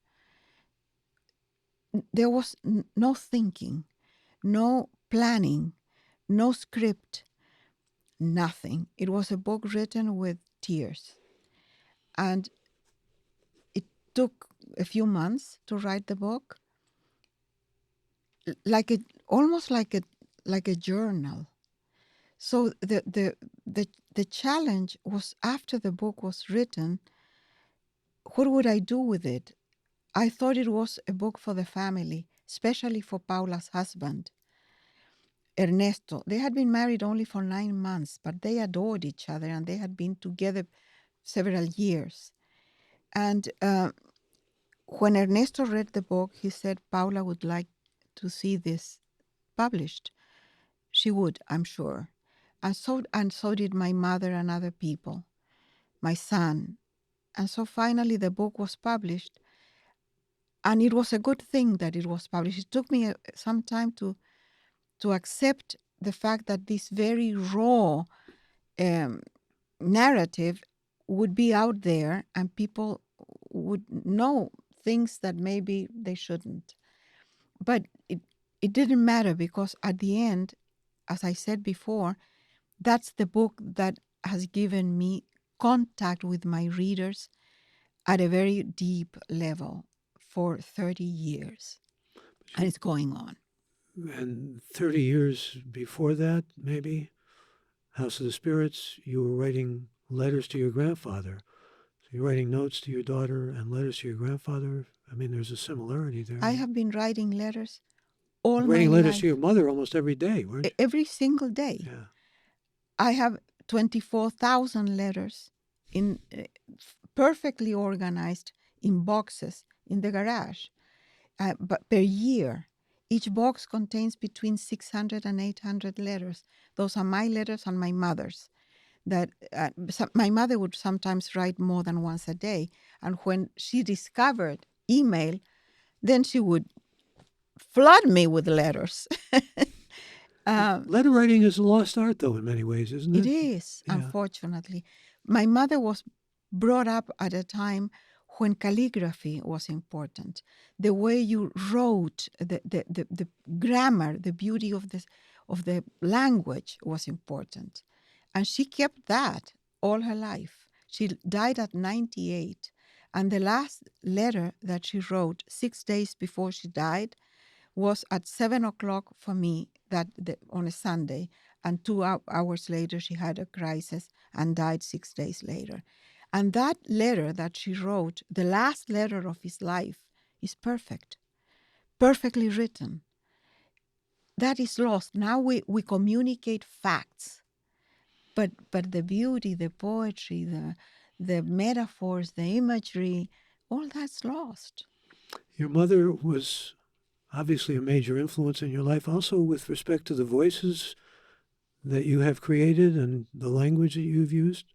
There was no thinking, no planning, no script, nothing. It was a book written with tears. And it took a few months to write the book, like it almost like a journal. So the challenge was, after the book was written, what would I do with it? I thought it was a book for the family, especially for Paula's husband, Ernesto. They had been married only for 9 months, but they adored each other and they had been together several years. And when Ernesto read the book, he said Paula would like to see this published. She would, I'm sure. And so did my mother and other people, my son. And so finally the book was published. And it was a good thing that it was published. It took me some time to accept the fact that this very raw um, narrative would be out there and people would know things that maybe they shouldn't. But it didn't matter, because at the end, as I said before, that's the book that has given me contact with my readers at a very deep level for 30 years. And it's going on. And 30 years before that, maybe, House of the Spirits, you were writing letters to your grandfather. So you're writing notes to your daughter and letters to your grandfather. I mean, there's a similarity there. I have been writing letters all You're my writing letters to your life, mother almost every day, weren't you? every single day. Yeah. I have 24,000 letters in perfectly organized in boxes in the garage, but per year. Each box contains between 600 and 800 letters. Those are my letters and my mother's. That my mother would sometimes write more than once a day. And when she discovered email, then she would flood me with letters. Letter writing is a lost art, though, in many ways, isn't It it? is, Yeah. unfortunately. My mother was brought up at a time when calligraphy was important. The way you wrote, the grammar, the beauty of the language was important. And she kept that all her life. She died at 98. And the last letter that she wrote 6 days before she died was at 7 o'clock for me on a Sunday, and 2 hours later she had a crisis and died 6 days later. And that letter that she wrote, the last letter of his life, is perfect, perfectly written. That is lost. Now we communicate facts, but the beauty, the poetry, the metaphors, the imagery, all that's lost. Your mother was obviously a major influence in your life, also with respect to the voices that you have created and the language that you've used.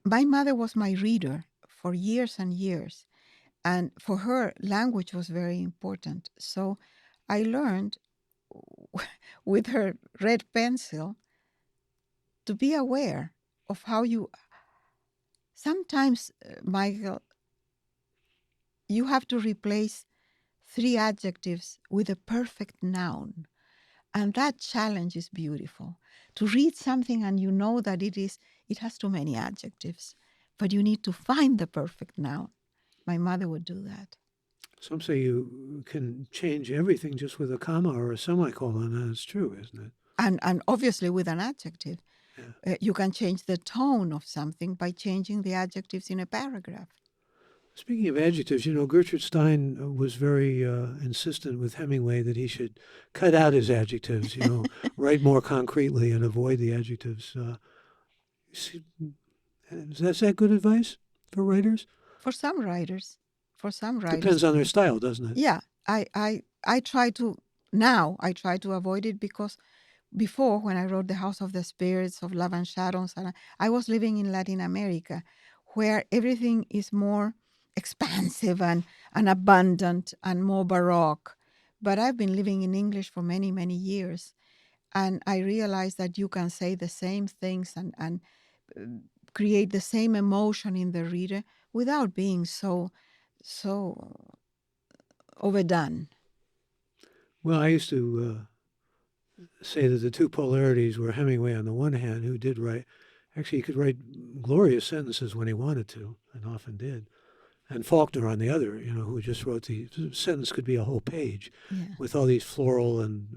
My mother was my reader for years and years. And for her, language was very important. So I learned with her red pencil to be aware of how you. Sometimes, Michael, you have to replace 3 adjectives with a perfect noun. And that challenge is beautiful. To read something and you know that it has too many adjectives, but you need to find the perfect noun. My mother would do that. Some say you can change everything just with a comma or a semicolon, and it's true, isn't it? And obviously with an adjective. Yeah. You can change the tone of something by changing the adjectives in a paragraph. Speaking of adjectives, Gertrude Stein was very insistent with Hemingway that he should cut out his adjectives, write more concretely and avoid the adjectives. Is that good advice for writers? For some writers, Depends on their style, doesn't it? yeah, I try to now. I try to avoid it because before, when I wrote The House of the Spirits of Love and Shadows, and I was living in Latin America, where everything is more expansive and abundant and more baroque. But I've been living in English for many, many years. And I realized that you can say the same things and create the same emotion in the reader without being so overdone. Well, I used to say that the two polarities were Hemingway on the one hand, who did write, actually, he could write glorious sentences when he wanted to, and often did. And Faulkner on the other, who just wrote the sentence could be a whole page Yeah. with all these floral and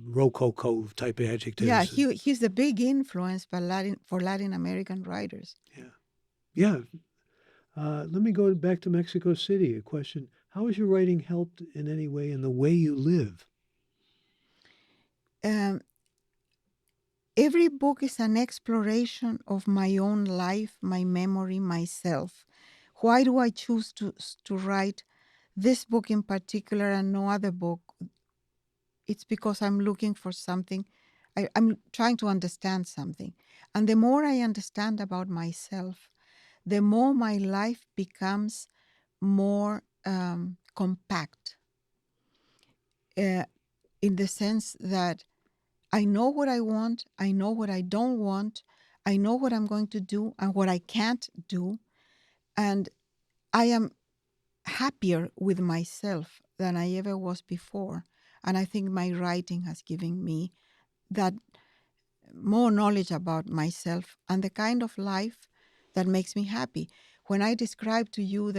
rococo type adjectives. Yeah, he's a big influence for Latin American writers. Yeah. Yeah. Let me go back to Mexico City. A question. How has your writing helped in any way in the way you live? Every book is an exploration of my own life, my memory, myself. Why do I choose to write this book in particular and no other book? It's because I'm looking for something. I'm trying to understand something. And the more I understand about myself, the more my life becomes more compact, in the sense that I know what I want, I know what I don't want, I know what I'm going to do and what I can't do. And I am happier with myself than I ever was before. And I think my writing has given me that more knowledge about myself and the kind of life that makes me happy. When I describe to you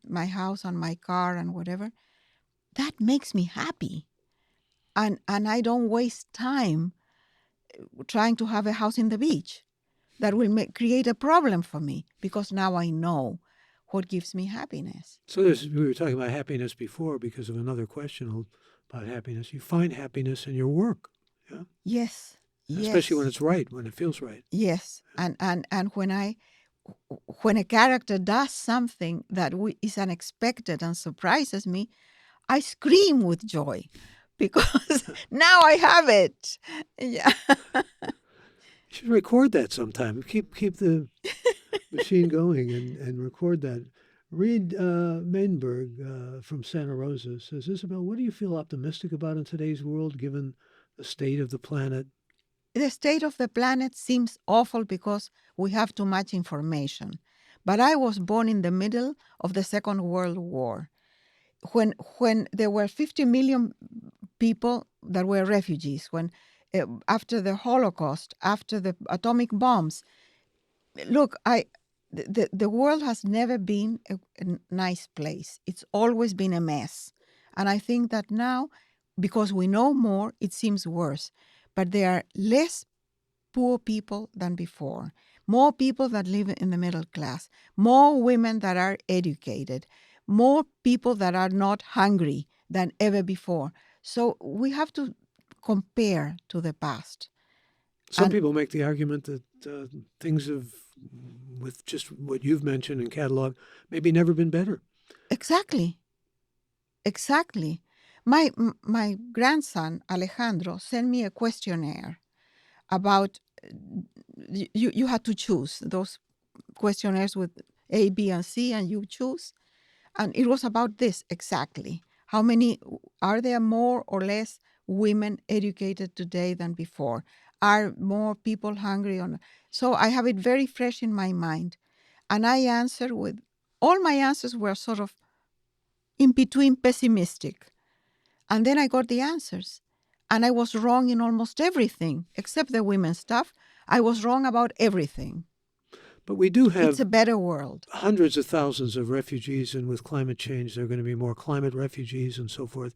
my house and my car and whatever, that makes me happy. And I don't waste time trying to have a house in the beach. That will create a problem for me because now I know what gives me happiness. So we were talking about happiness before because of another question about happiness. You find happiness in your work. Yeah. Yes. Especially when Yes. it's right, when it feels right. Yes. And when a character does something that is unexpected and surprises me, I scream with joy because now I have it. Yeah. You should record that sometime. Keep the machine going and record that. Reed Mainberg from Santa Rosa says, Isabel, what do you feel optimistic about in today's world given the state of the planet? The state of the planet seems awful because we have too much information. But I was born in the middle of the Second World War, when there were 50 million people that were refugees, when after the Holocaust, after the atomic bombs. Look, the world has never been a nice place. It's always been a mess. And I think that now, because we know more, it seems worse. But there are less poor people than before, more people that live in the middle class, more women that are educated, more people that are not hungry than ever before. So we have to compare to the past. Some And people make the argument that things have, with just what you've mentioned and catalog, maybe never been better. exactly, exactly. My grandson Alejandro sent me a questionnaire about you had to choose those questionnaires with A, B, and C, and you choose. And it was about this exactly. How many are there more or less women educated today than before? Are more people hungry? So I have it very fresh in my mind. And I answered with, all my answers were sort of in between pessimistic. And then I got the answers. And I was wrong in almost everything, except the women stuff. I was wrong about everything. But we do It's have a better world. hundreds of thousands of refugees, and with climate change, there are going to be more climate refugees and so forth.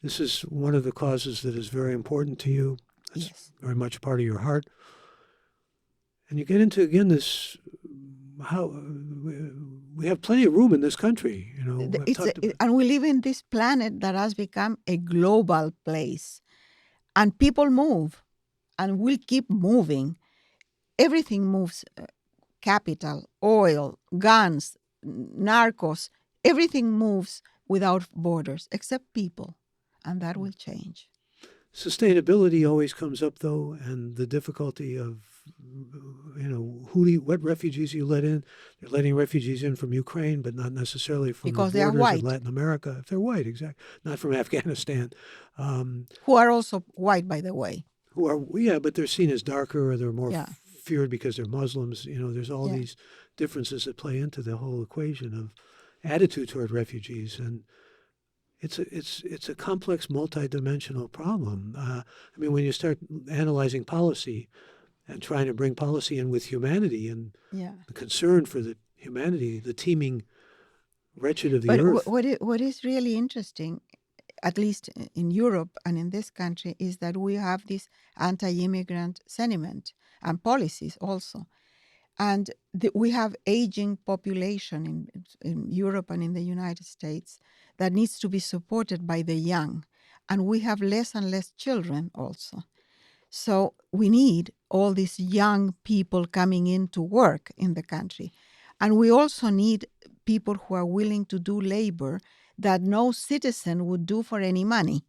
This is one of the causes that is very important to you. It's Yes. very much part of your heart. And you get into, again, this how we have plenty of room in this country. You know, I've talked about. And we live in this planet that has become a global place. And people move and will keep moving. Everything moves, capital, oil, guns, narcos, everything moves without borders except people. And that will change. Sustainability always comes up, though, and the difficulty of, what refugees you let in. They're letting refugees in from Ukraine, but not necessarily from the Because they are borders in white, Latin America. If they're white, exactly, not from Afghanistan, who are also white, by the way. who are, yeah, but they're seen as darker or they're more Yeah, feared because they're Muslims. There's all yeah. these differences that play into the whole equation of attitude toward refugees, and it's a complex, multidimensional problem. I mean, when you start analyzing policy and trying to bring policy in with humanity and Yeah. the concern for the humanity, the teeming wretched of the But earth. what is really interesting, at least in Europe and in this country, is that we have this anti-immigrant sentiment and policies also. And we have aging population in Europe and in the United States that needs to be supported by the young. And we have less and less children also. So we need all these young people coming in to work in the country. And we also need people who are willing to do labor that no citizen would do for any money.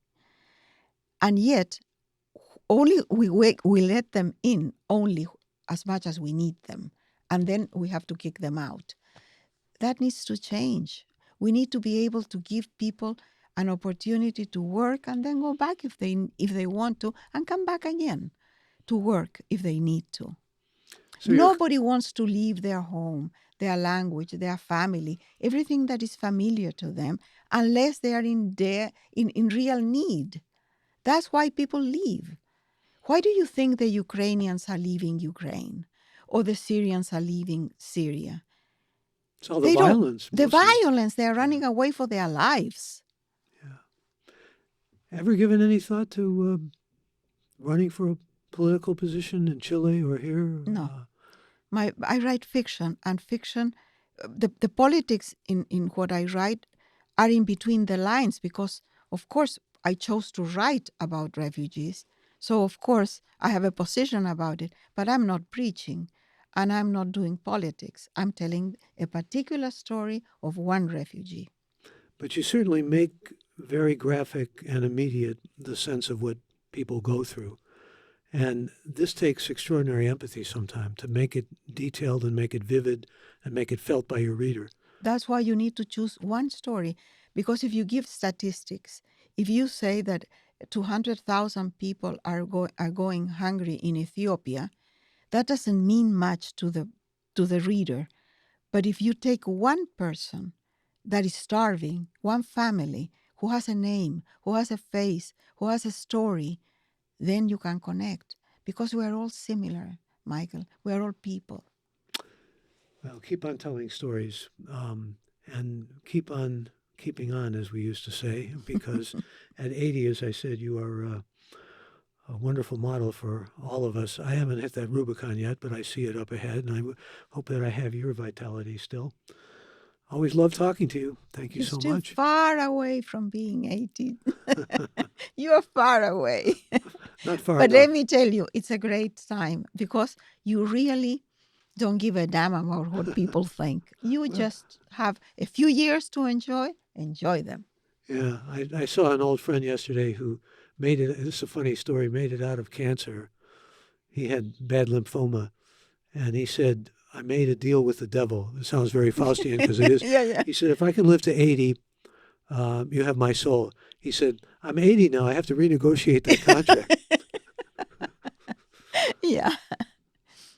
And yet, only we let them in only as much as we need them. And then we have to kick them out. That needs to change. We need to be able to give people an opportunity to work and then go back if they want to, and come back again to work if they need to. So Nobody wants to leave their home, their language, their family, everything that is familiar to them, unless they are in real need. That's why people leave. Why do you think the Ukrainians are leaving Ukraine or the Syrians are leaving Syria? it's all the They don't. violence The mostly. violence, they are running away for their lives. Ever given any thought to running for a political position in Chile or here? No. I write fiction, and fiction, the politics in what I write are in between the lines because, of course, I chose to write about refugees. So, of course, I have a position about it, but I'm not preaching and I'm not doing politics. I'm telling a particular story of one refugee. But you certainly make very graphic and immediate, the sense of what people go through. And this takes extraordinary empathy sometimes to make it detailed and make it vivid and make it felt by your reader. That's why you need to choose one story, because if you give statistics, if you say that 200,000 people are going hungry in Ethiopia, that doesn't mean much to the reader. But if you take one person that is starving, one family who has a name, who has a face, who has a story, then you can connect, because we are all similar, Michael. We are all people. Well, keep on telling stories, and keep on keeping on, as we used to say, because at 80, as I said, you are a wonderful model for all of us. I haven't hit that Rubicon yet, but I see it up ahead, and I hope that I have your vitality still. Always love talking to you. Thank you You're so still much. far away from being 80. You're far away. Not far But enough. let me tell you, it's a great time, because you really don't give a damn about what people think. You just have a few years to enjoy them. Yeah, I saw an old friend yesterday who made it. This is a funny story. Made it out of cancer. He had bad lymphoma, and he said, "I made a deal with the devil." It sounds very Faustian because it is. Yeah. He said, "If I can live to 80, you have my soul." He said, "I'm 80 now. I have to renegotiate that contract." Yeah.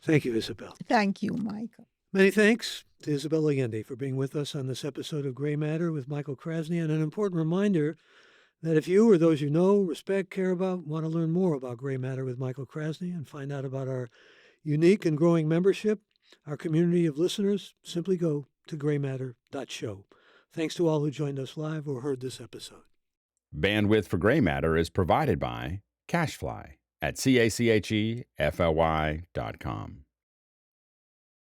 Thank you, Isabel. Thank you, Michael. Many thanks to Isabel Allende for being with us on this episode of Gray Matter with Michael Krasny, and an important reminder that if you or those you know, respect, care about, want to learn more about Gray Matter with Michael Krasny and find out about our unique and growing membership, our community of listeners, simply go to graymatter.show. Thanks to all who joined us live or heard this episode. Bandwidth for Gray Matter is provided by CashFly at CACHEFLY.com.